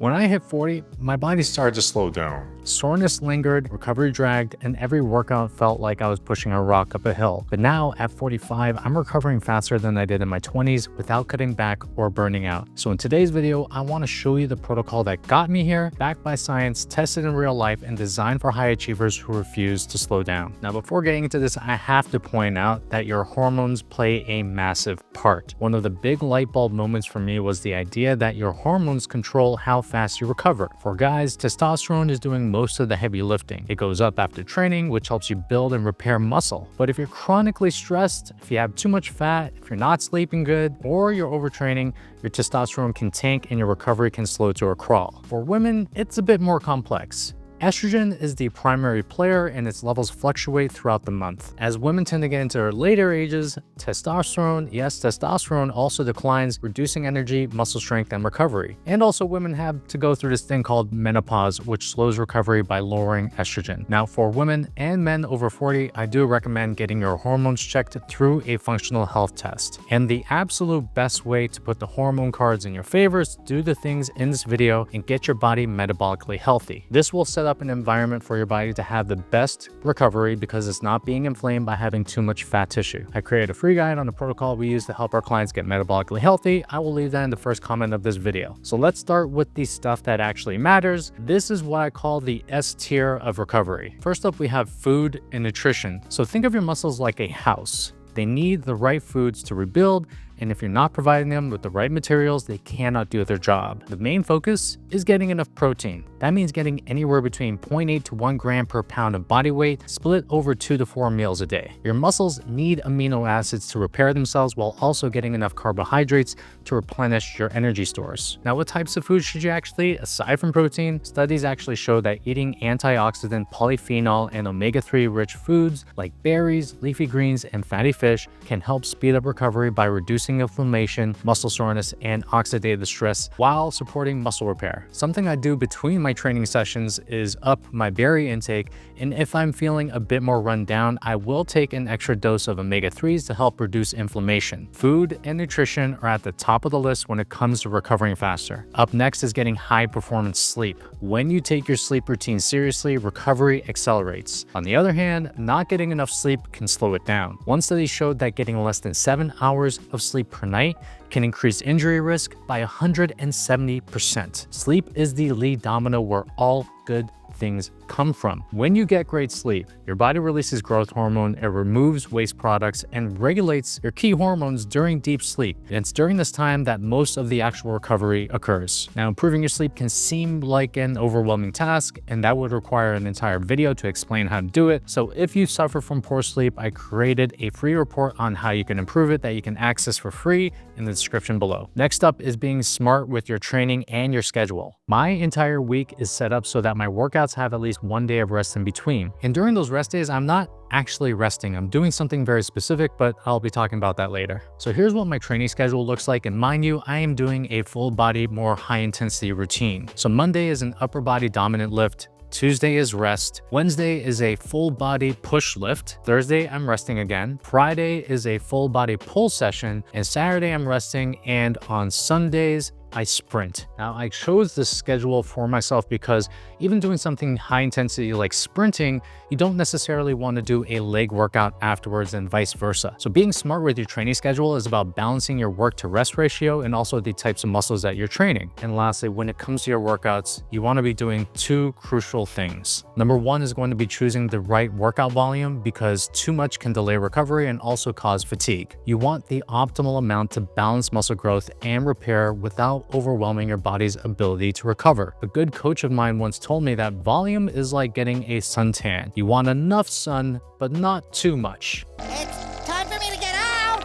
When I hit 40, my body started to slow down. Soreness lingered, recovery dragged, and every workout felt like I was pushing a rock up a hill. But now, at 45, I'm recovering faster than I did in my 20s without cutting back or burning out. So in today's video, I want to show you the protocol that got me here, backed by science, tested in real life, and designed for high achievers who refuse to slow down. Now, before getting into this, I have to point out that your hormones play a massive part. One of the big light bulb moments for me was the idea that your hormones control how fast you recover. For guys, testosterone is doing most of the heavy lifting. It goes up after training, which helps you build and repair muscle. But if you're chronically stressed, if you have too much fat, if you're not sleeping good, or you're overtraining, your testosterone can tank and your recovery can slow to a crawl. For women, it's a bit more complex. Estrogen is the primary player and its levels fluctuate throughout the month. As women tend to get into their later ages, testosterone also declines, reducing energy, muscle strength, and recovery. And also women have to go through this thing called menopause, which slows recovery by lowering estrogen. Now for women and men over 40, I do recommend getting your hormones checked through a functional health test. And the absolute best way to put the hormone cards in your favor is to do the things in this video and get your body metabolically healthy. This will set up an environment for your body to have the best recovery because it's not being inflamed by having too much fat tissue. I created a free guide on the protocol we use to help our clients get metabolically healthy. I will leave that in the first comment of this video. So let's start with the stuff that actually matters. This is what I call the S tier of recovery. First up, we have food and nutrition. So think of your muscles like a house. They need the right foods to rebuild, and if you're not providing them with the right materials, they cannot do their job. The main focus is getting enough protein. That means getting anywhere between 0.8 to 1 gram per pound of body weight, split over 2 to 4 meals a day. Your muscles need amino acids to repair themselves while also getting enough carbohydrates to replenish your energy stores. Now, what types of foods should you actually eat? Aside from protein, studies actually show that eating antioxidant, polyphenol, and omega-3 rich foods like berries, leafy greens, and fatty fish can help speed up recovery by reducing inflammation, muscle soreness, and oxidative stress while supporting muscle repair. Something I do between my training sessions is up my berry intake, and if I'm feeling a bit more run down, I will take an extra dose of omega-3s to help reduce inflammation. Food and nutrition are at the top of the list when it comes to recovering faster. Up next is getting high performance sleep. When you take your sleep routine seriously, recovery accelerates. On the other hand, not getting enough sleep can slow it down. One study showed that getting less than 7 hours of sleep per night can increase injury risk by 170%. Sleep is the lead domino where all good things come from. When you get great sleep, your body releases growth hormone, it removes waste products, and regulates your key hormones during deep sleep. And it's during this time that most of the actual recovery occurs. Now, improving your sleep can seem like an overwhelming task, and that would require an entire video to explain how to do it. So if you suffer from poor sleep, I created a free report on how you can improve it that you can access for free in the description below. Next up is being smart with your training and your schedule. My entire week is set up so that my workouts have at least 1 day of rest in between. And during those rest days, I'm not actually resting. I'm doing something very specific, but I'll be talking about that later. So here's what my training schedule looks like. And mind you, I am doing a full body, more high intensity routine. So Monday is an upper body dominant lift. Tuesday is rest. Wednesday is a full body push lift. Thursday, I'm resting again. Friday is a full body pull session. And Saturday, I'm resting. And on Sundays, I sprint. Now, I chose this schedule for myself because even doing something high intensity like sprinting, you don't necessarily want to do a leg workout afterwards and vice versa. So being smart with your training schedule is about balancing your work to rest ratio and also the types of muscles that you're training. And lastly, when it comes to your workouts, you want to be doing 2 crucial things. Number 1 is going to be choosing the right workout volume because too much can delay recovery and also cause fatigue. You want the optimal amount to balance muscle growth and repair without overwhelming your body's ability to recover. A good coach of mine once told me that volume is like getting a suntan. You want enough sun, but not too much. It's time for me to get out!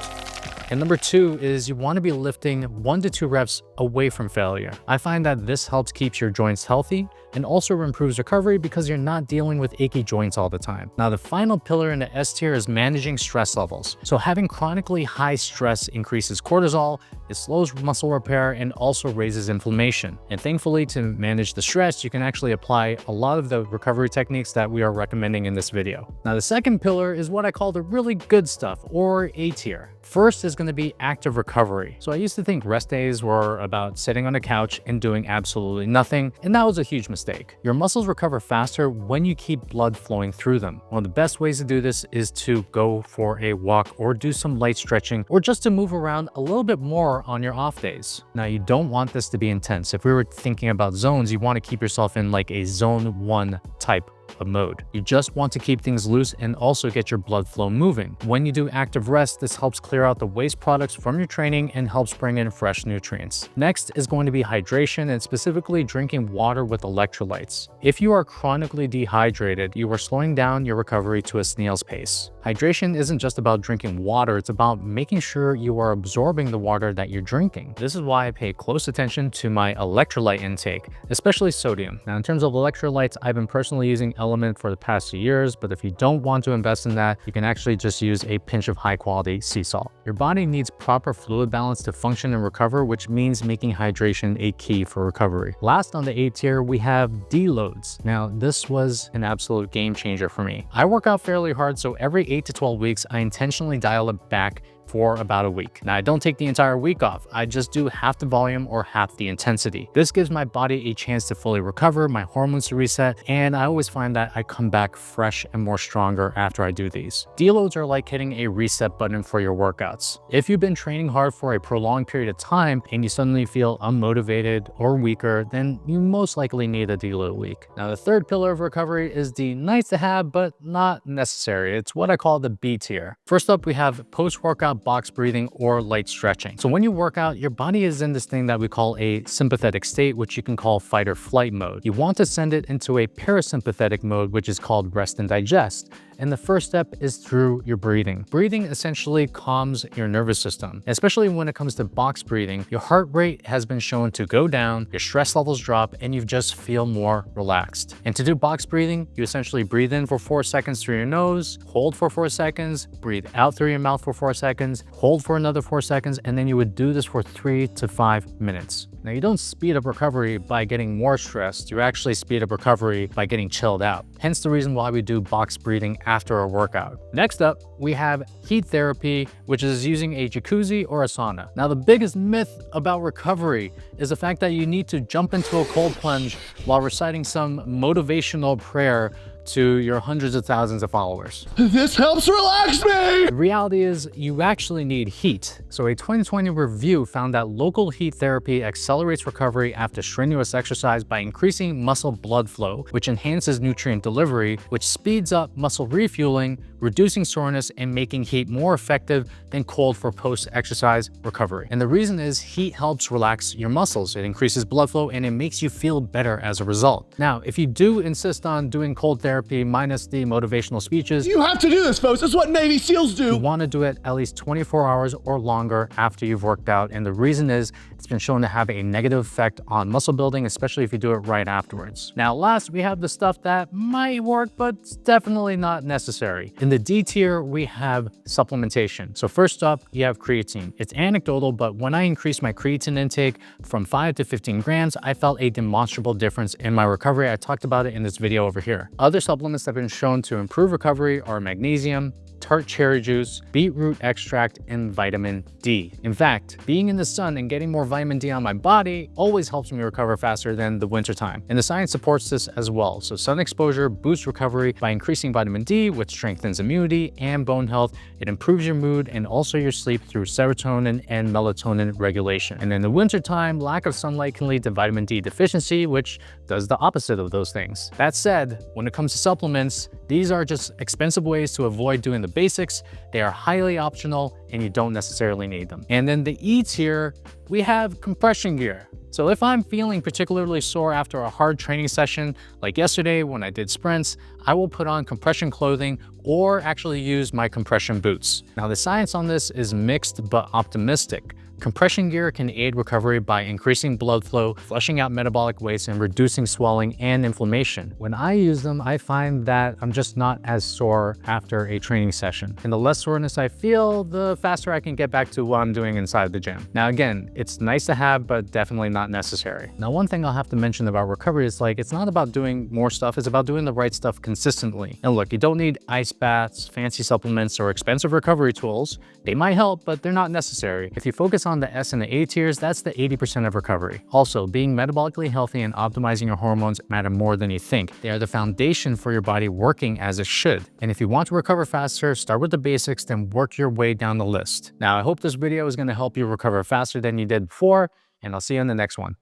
And number 2 is you want to be lifting 1 to 2 reps away from failure. I find that this helps keep your joints healthy and also improves recovery because you're not dealing with achy joints all the time. Now, the final pillar in the S tier is managing stress levels. So having chronically high stress increases cortisol, it slows muscle repair and also raises inflammation. And thankfully, to manage the stress, you can actually apply a lot of the recovery techniques that we are recommending in this video. Now, the second pillar is what I call the really good stuff, or A tier. First is going to be active recovery. So I used to think rest days were about sitting on a couch and doing absolutely nothing, and that was a huge mistake. Your muscles recover faster when you keep blood flowing through them. One of the best ways to do this is to go for a walk or do some light stretching, or just to move around a little bit more on your off days. Now, you don't want this to be intense. If we were thinking about zones, you want to keep yourself in like a zone 1 type of mode. You just want to keep things loose and also get your blood flow moving. When you do active rest, this helps clear out the waste products from your training and helps bring in fresh nutrients. Next is going to be hydration, and specifically drinking water with electrolytes. If you are chronically dehydrated, you are slowing down your recovery to a snail's pace. Hydration isn't just about drinking water, it's about making sure you are absorbing the water that you're drinking. This is why I pay close attention to my electrolyte intake, especially sodium. Now, in terms of electrolytes, I've been personally using Element for the past few years, but if you don't want to invest in that, you can actually just use a pinch of high quality sea salt. Your body needs proper fluid balance to function and recover, which means making hydration a key for recovery. Last on the A tier, we have deloads. Now, this was an absolute game changer for me. I work out fairly hard, so every 8 to 12 weeks, I intentionally dial it back for about a week. Now, I don't take the entire week off. I just do half the volume or half the intensity. This gives my body a chance to fully recover, my hormones to reset, and I always find that I come back fresh and more stronger after I do these. Deloads are like hitting a reset button for your workouts. If you've been training hard for a prolonged period of time and you suddenly feel unmotivated or weaker, then you most likely need a deload week. Now, the third pillar of recovery is the nice to have, but not necessary. It's what I call the B tier. First up, we have post-workout box breathing or light stretching. So when you work out, your body is in this thing that we call a sympathetic state, which you can call fight or flight mode. You want to send it into a parasympathetic mode, which is called rest and digest. And the first step is through your breathing. Breathing essentially calms your nervous system, especially when it comes to box breathing. Your heart rate has been shown to go down, your stress levels drop, and you just feel more relaxed. And to do box breathing, you essentially breathe in for 4 seconds through your nose, hold for 4 seconds, breathe out through your mouth for 4 seconds, hold for another 4 seconds, and then you would do this for 3 to 5 minutes. Now, you don't speed up recovery by getting more stressed, you actually speed up recovery by getting chilled out. Hence the reason why we do box breathing after a workout. Next up, we have heat therapy, which is using a jacuzzi or a sauna. Now, the biggest myth about recovery is the fact that you need to jump into a cold plunge while reciting some motivational prayer to your hundreds of thousands of followers. This helps relax me! The reality is you actually need heat. So a 2020 review found that local heat therapy accelerates recovery after strenuous exercise by increasing muscle blood flow, which enhances nutrient delivery, which speeds up muscle refueling, reducing soreness and making heat more effective than cold for post-exercise recovery. And the reason is heat helps relax your muscles. It increases blood flow and it makes you feel better as a result. Now, if you do insist on doing cold therapy minus the motivational speeches, You have to do this, folks. This is what Navy SEALs you do. want to do it at least 24 hours or longer after you've worked out. And the reason is it's been shown to have a negative effect on muscle building, especially if you do it right afterwards. Now, last, we have the stuff that might work, but it's definitely not necessary. In the D tier, we have supplementation. So first up, you have creatine. It's anecdotal, but when I increased my creatine intake from 5 to 15 grams, I felt a demonstrable difference in my recovery. I talked about it in this video over here. Other supplements that have been shown to improve recovery are magnesium, tart cherry juice, beetroot extract, and vitamin D. In fact, being in the sun and getting more vitamin D on my body always helps me recover faster than the wintertime. And the science supports this as well. So sun exposure boosts recovery by increasing vitamin D, which strengthens immunity and bone health. It improves your mood and also your sleep through serotonin and melatonin regulation. And in the wintertime, lack of sunlight can lead to vitamin D deficiency, which does the opposite of those things. That said, when it comes to supplements, these are just expensive ways to avoid doing the basics. They are highly optional and you don't necessarily need them. And then the E tier, we have compression gear. So if I'm feeling particularly sore after a hard training session, like yesterday when I did sprints, I will put on compression clothing or actually use my compression boots. Now, the science on this is mixed but optimistic. Compression gear can aid recovery by increasing blood flow, flushing out metabolic waste, and reducing swelling and inflammation. When I use them, I find that I'm just not as sore after a training session. And the less soreness I feel, the faster I can get back to what I'm doing inside the gym. Now again, it's nice to have, but definitely not necessary. Now one thing I'll have to mention about recovery is it's not about doing more stuff, it's about doing the right stuff consistently. And look, you don't need ice baths, fancy supplements, or expensive recovery tools. They might help, but they're not necessary. If you focus on the S and the A tiers, that's the 80% of recovery. Also, being metabolically healthy and optimizing your hormones matter more than you think. They are the foundation for your body working as it should. And if you want to recover faster, start with the basics, then work your way down the list. Now, I hope this video is going to help you recover faster than you did before, and I'll see you in the next one.